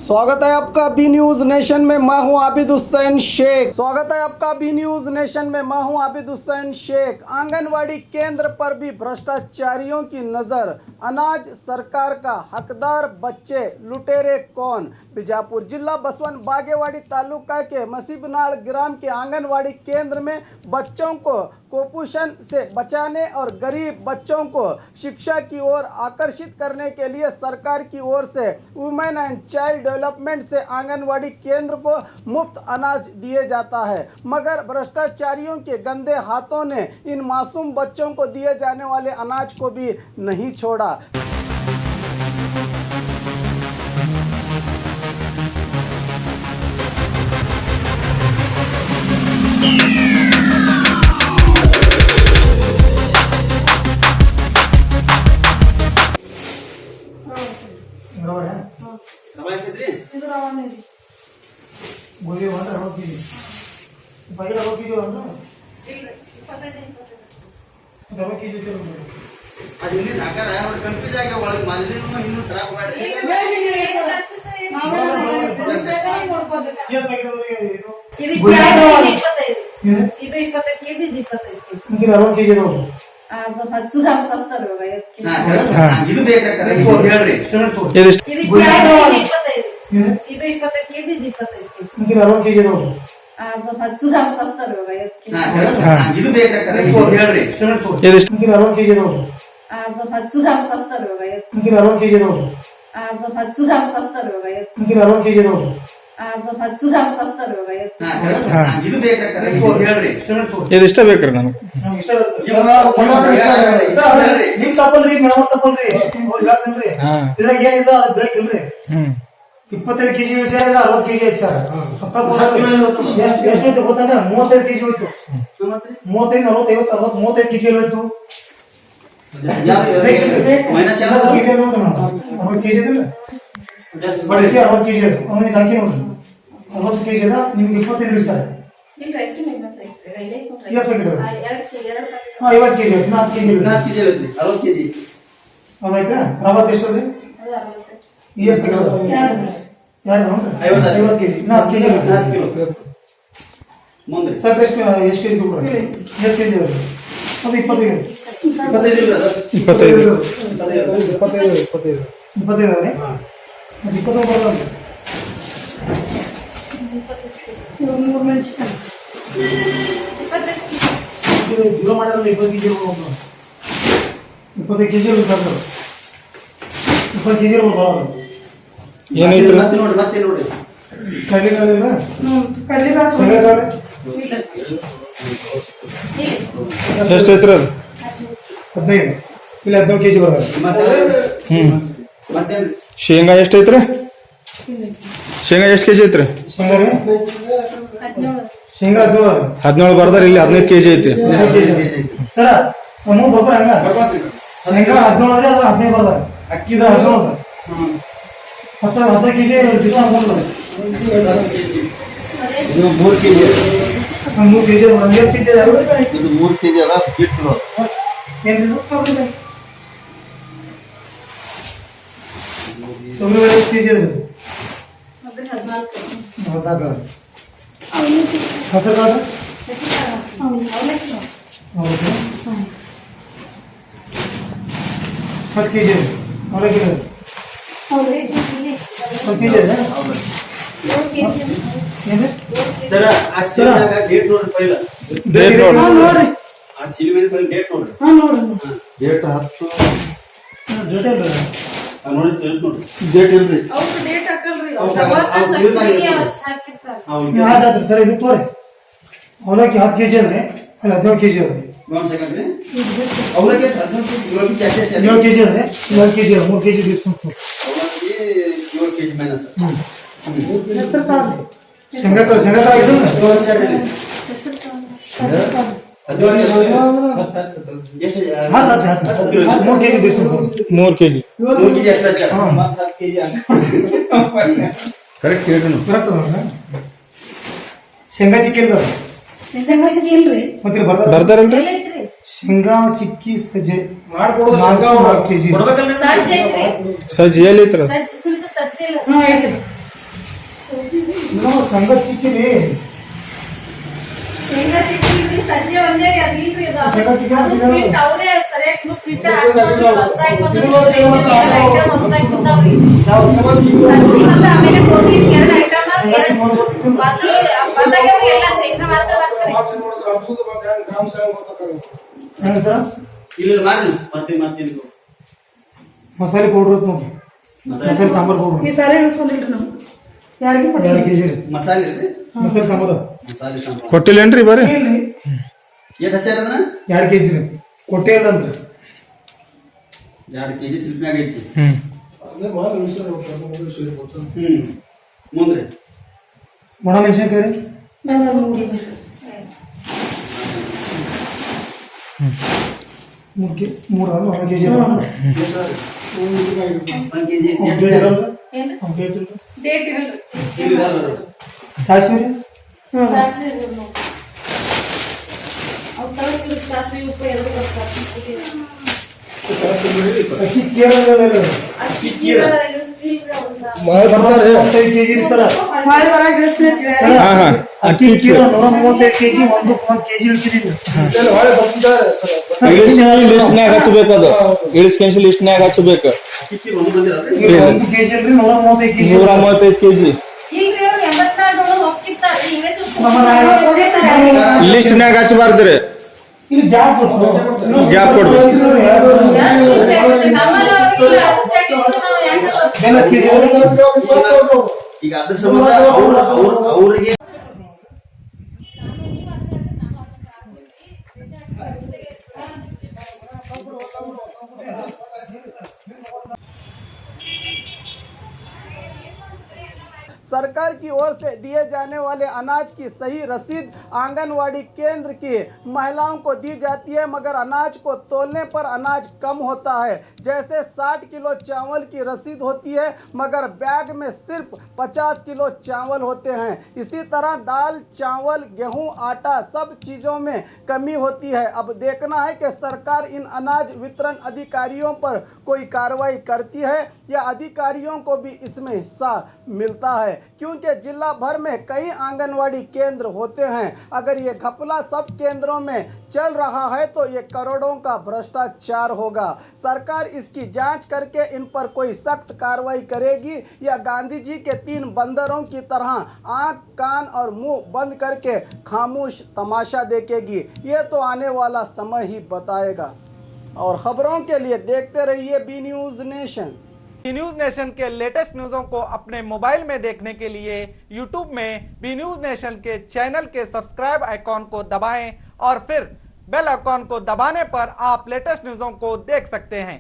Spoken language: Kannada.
स्वागत है आपका बी न्यूज नेशन में। मैं हूं आबिद हुसैन शेख। स्वागत है आपका बी न्यूज नेशन में। मैं हूं आबिद हुसैन शेख। आंगनवाड़ी केंद्र पर भी भ्रष्टाचारियों की नजर। अनाज सरकार का, हकदार बच्चे, लुटेरे कौन। बीजापुर जिला बसवन बागेवाड़ी तालुका के मसीबनाड़ ग्राम के आंगनवाड़ी केंद्र में बच्चों को कुपोषण से बचाने और गरीब बच्चों को शिक्षा की ओर आकर्षित करने के लिए सरकार की ओर से वुमेन एंड चाइल्ड डेवलपमेंट से आंगनवाड़ी केंद्र को मुफ्त अनाज दिए जाता है, मगर भ्रष्टाचारियों के गंदे हाथों ने इन मासूम बच्चों को दिए जाने वाले अनाज को भी नहीं छोड़ा। ಇಷ್ಟ ಬೇಕ್ರಿ ನನಗೆ ಇಪ್ಪತ್ತೈದು ಕೆಜಿ ವಿಷಯ 60 ಕೆಜಿ ಹೆಚ್ಚಾರ ಎಷ್ಟು ಗೊತ್ತಂದ್ರೆ 35 ಕೆಜಿ ಹೋಯ್ತು 35 40 50 60 35 ಕೆಜಿ ಹೋಯ್ತು ನಿಮ್ಗೆ 25 ನಿಮಿಷ 50 ಕೆಜಿ 4 ಕೆಜಿ 60 ಕೆಜಿ ಆಯ್ತಾ ರವತ್ತು ಎಷ್ಟು ಎಷ್ಟು ಕೆಜಿ 4 ಕೆಜಿ ಸಾಕು ಎಷ್ಟು ಕೆಜಿ ಎಷ್ಟು ಕೆಜಿ ಅದು 25 ಜೀರೋ ಮಾಡಿದ್ರೆ 20 ಕೆಜಿ 20 ಕೆಜಿ 20 ಕೆಜಿ ಏನೈತ್ರಿ ನೋಡಿ ಎಷ್ಟೈತ್ರಿ ಅದು 15 ಇಲ್ಲ 15 ಕೆಜಿ ಬರ್ತದೆ ಶೇಂಗಾ ಎಷ್ಟೈತ್ರಿ ಶೇಂಗಾ ಎಷ್ಟು ಕೆಜಿ ಐತ್ರಿ ಶೇಂಗಾ 17 ಬರ್ದಾರ ಇಲ್ಲಿ 15 ಕೆಜಿ ಐತಿ ಸರ ನಮ್ಮ ಗೊಬ್ಬರ ಹಂಗ ಶೇಂಗಾ 17 ಅದು 15 ಬರ್ದಾರ ಅಕ್ಕಿ 17 10 ಕೆಜಿ ಇದು ಹಾಕೊಂಡು 3 ಕೆಜಿ 3 ಕೆಜಿ 1 ಕೆಜಿ ಇದು 3 ಕೆಜಿ ಅದ ಬಿಟ್ಟು ಏನಿದು ತೊಗರಿ ಎಷ್ಟು ಕೆಜಿ ಅದು 14 ಹಸರು ಕಾಳು ಹೌದು 10 ಕೆಜಿ ಅವಲಕ್ಕಿ 10 ಕೆಜಿ ಇದೆ ಸರ ಅಕ್ಷರ ಡೇಟ್ ನೋಡ್ರಿ ಪೈಲ ಡೇಟ್ ನೋಡ್ರಿ ಆ ಚಿಲಿ ಮೇಲೆ ಡೇಟ್ ನೋಡ್ರಿ ಡೇಟ್ 10 ಡೇಟ್ ಇಲ್ಲ ನೋಡಿ ತಿರುಗಿ ನೋಡಿ ಡೇಟ್ ಇರ್ಲಿ ಅವ್ರು ಡೇಟ್ ಹಾಕಲ್ರಿ ಅವ್ರು ಅವತ್ತ ಅವ್ರು ಸಕ್ಕಿಗೆ ಸೀಲ್ ಅಷ್ಟ್ ಹಾಕಿರ್ತಾರ ಅವ್ರಿಗೆ ಆಯ್ತು ಸರ್ ಇದು ತೋರಿ ಅವಲಕ್ಕಿ 10 ಕೆಜಿ ಅದ್ರಿ ಅಲ್ಲಿ 17 ಕೆಜಿ ಅದ್ರಿ ಒಂದು ಸೆಕೆಂಡ್ ರೀ ಅವ್ರಿಗೆ 17 ಕೆಜಿ ಜಾಸ್ತಿ 7 ಕೆಜಿ ಅದ್ರಿ 7 ಕೆಜಿ 3 ಕೆಜಿ ಡಿಸ್ಕೌಂಟ್ ಅವ್ರಿಗೆ 7 ಕೆಜಿ ಮೈನಸ್ ಶೇಂಗಾ ಇದು ಹೆಸರು ತಗೊಂಡ್ರ. ಎಷ್ಟು 3 KG discount 3 KG 3 KG extra charge correct ಹೇಳ್ರಿ ಕರೆಕ್ಟ್ ಶೇಂಗಾ ಚಿಕ್ಕಿ ಇಲ್ದ ಶೇಂಗಾ ಚಿಕ್ಕಿ ಇಲ್ರಿ ಮತ್ತೆ ಬರ್ತಾರ ಬರ್ತಾರಲ್ರಿ ಎಲ್ಲೈತ್ರಿ ಶೇಂಗಾ ಚಿಕ್ಕಿ ಸಜ್ಜೆ ಮಾಡ್ಕೊಡೋದು 4 ಕೆಜಿ ಕೊಡ್ಬೇಕಲ್ರಿ ಸಜ್ಜೆ ಐತ್ರಿ ಸಜ್ಜಿ ಎಲ್ಲಿ ಐತ್ರ ಸುಮ್ನೆ ಸಜ್ಜೆ ಇಲ್ಲ ಶೇಂಗಾ ಚಿಕ್ಕಿ ರೀ ಶೇಂಗಾ ಚಿಕ್ಕಿ ಇಲ್ರಿ ಸಜ್ಜೆ ಒಂದೇ ರೀ ಅದು ಇಲ್ರಿ ಅದು ಶೇಂಗಾ ಚಿಕ್ಕಿ ಅದು ಇಲ್ಲ. ಪ್ರಿಂಟ್ ಅವರೇ ಸರಿಯಾಗಿ ಪ್ರಿಂಟ್ ಹಾಕ್ಸ್ಕೊಂಡು ಹೊಸ್ದಾಗಿ ಬಂದದ್ದು ರೇಷನ್ ಎರಡು ಐಟಮ್ ಹೊಸ್ದಾಗಿ ಬಂದಾವ್ರಿ ಸಜ್ಜಿ ಮತ್ತೆ ಆಮೇಲೆ ಗೋಧಿ ಎರಡು ಐಟಮ್ ಬಂದಾಗ್ಯಾವ್ರಿ ಎಲ್ಲ ಶೇಂಗಾ ಮಾತ್ರ ಬರ್ತಾರೆ ಹೆಂಗ ಸರ್ ಇಲ್ಲಿ ಮಾಡಿ ಮತ್ತೆ ಮಸಾಲೆ ಪೌಡರ್ ನೋಡಿ ಮಸಾಲೆ ಸಾಂಬಾರ್ ಪೌಡರ್ ಈ ಸಾರಿ ಇಳಿಸ್ಕೊಂಡಿಲ್ರಿ ನಾವು ಯಾರಿಗೂ 2 ಕೆಜಿ ರೀ ಮಸಾಲೆ ರೀ ಮಸಾಲೆ ಸಾಂಬಾರು ಮಸಾಲೆ ಸಾಂಬಾರ್ ಕೊಟ್ಟಿಲ್ಲೇನ್ರಿ ಬರ್ರಿ ಇಲ್ರಿ ಎಷ್ಟು ಹಚ್ಚಾರ ಅದನ್ನ 2 ಕೆಜಿ ರೀ ಕೊಟ್ಟೆ ಇಲ್ಲ ಅಂತ್ರಿ 2 ಕೆಜಿ ಸಿಲ್ಪ್ನಾಗ ಐತಿ ಹ್ಮ್ ಮುಂದ್ರಿ ಒಣ ಮೆಣಸಿನ್ಕಾಯಿ ರೀ 1 ಕೆಜಿ ಒಂದ್ ಕೆಜಿ ಡೇಟ್ ಇರಲ್ರಿ ಸಾಸಿವೆ ರೀ ಸಾಸಿವೆ ಇರಲ್ಲ ನೋಡಿ. ಅವ್ ತರಸ್ಲಿ ಸಾಸಿವೆ ಉಪ್ಪು ಎರಡು ಬರ್ತಾರೆ ಅಕ್ಕಿ ಕೇರಳ ಅಕ್ಕಿ ಕೀರ ಇಳಿಸ್ಲಿಲ್ಲ ಅವ್ನ. 35 ಕೆಜಿ ಸರ ಮಾಡಿ ಒಳಗೆ ಇಳಿಸ್ತೀನಿ ಅಂತ ಹೇಳಿ. ಹಾ ಹಾ ಅಕ್ಕಿ ಕೀರ 135 ಕೆಜಿ 1 ಕೆಜಿ ಇಳಿಸಿದೀನಿ ಇಳಿಸಿ ಲಿಸ್ಟ್ನ್ಯಾಗ ಹಚ್ಚಬೇಕದು ಇಳಿಸ್ಕೆನ್ಸಿ ಲಿಸ್ಟ್ನ್ಯಾಗ ಹಚ್ಚಬೇಕು ಕಿಕ್ಕಿ ಒಂದು ಬಂದಿರಲ್ರಿ 1 ಕೆಜಿ ಅಲ್ರಿ 135 ಕೆಜಿ 135 ಕೆಜಿ ಇಲ್ರಿ ಅವ್ರು 84 ಡೋಳು ಹೋಗ್ತಿರ್ತಾರೆ. ಇಂಗ್ಲಿಷ್ ಉಪ್ಪು ನಮ್ಮ ಹೋಗಿರ್ತಾರೆ. ಲಿಸ್ಟ್ನ್ಯಾಗ ಹಚ್ಚಬಾರ್ದ್ರಿ ಇಲ್ಲಿ ಗ್ಯಾಪ್ ಗ್ಯಾಪ್ ಕೊಡ್ರಿ ಜಾಸ್ತಿ ಬೇಕು. ನಮ್ಮಲ್ಲಿ ಅವ್ರಿಗೆ understanding ಇತ್ತು, ನಾವು ಯಾಕೆ ಈಗ ಅದ್ರ ಸಂಬಂಧ ಅವ್ರಿಗೆ सरकार की ओर से दिए जाने वाले अनाज की सही रसीद आंगनवाड़ी केंद्र की महिलाओं को दी जाती है, मगर अनाज को तोलने पर अनाज कम होता है। जैसे 60 किलो चावल की रसीद होती है मगर बैग में सिर्फ 50 किलो चावल होते हैं। इसी तरह दाल, चावल, गेहूं, आटा सब चीज़ों में कमी होती है। अब देखना है कि सरकार इन अनाज वितरण अधिकारियों पर कोई कार्रवाई करती है या अधिकारियों को भी इसमें हिस्सा मिलता है, क्योंकि जिला भर में कई आंगनवाड़ी केंद्र होते हैं। अगर ये घपला सब केंद्रों में चल रहा है तो ये करोड़ों का भ्रष्टाचार होगा। सरकार इसकी जांच करके इन पर कोई सख्त कार्रवाई करेगी या गांधी जी के 3 बंदरों की तरह आंख, कान और मुंह बंद करके खामोश तमाशा देखेगी, ये तो आने वाला समय ही बताएगा। और खबरों के लिए देखते रहिए B News Nation. B News Nation के लेटेस्ट न्यूज़ों को अपने मोबाइल में देखने के लिए यूट्यूब में बी न्यूज नेशन के चैनल के सब्सक्राइब आइकॉन को दबाएं और फिर बेल आइकॉन को दबाने पर आप लेटेस्ट न्यूज़ों को देख सकते हैं।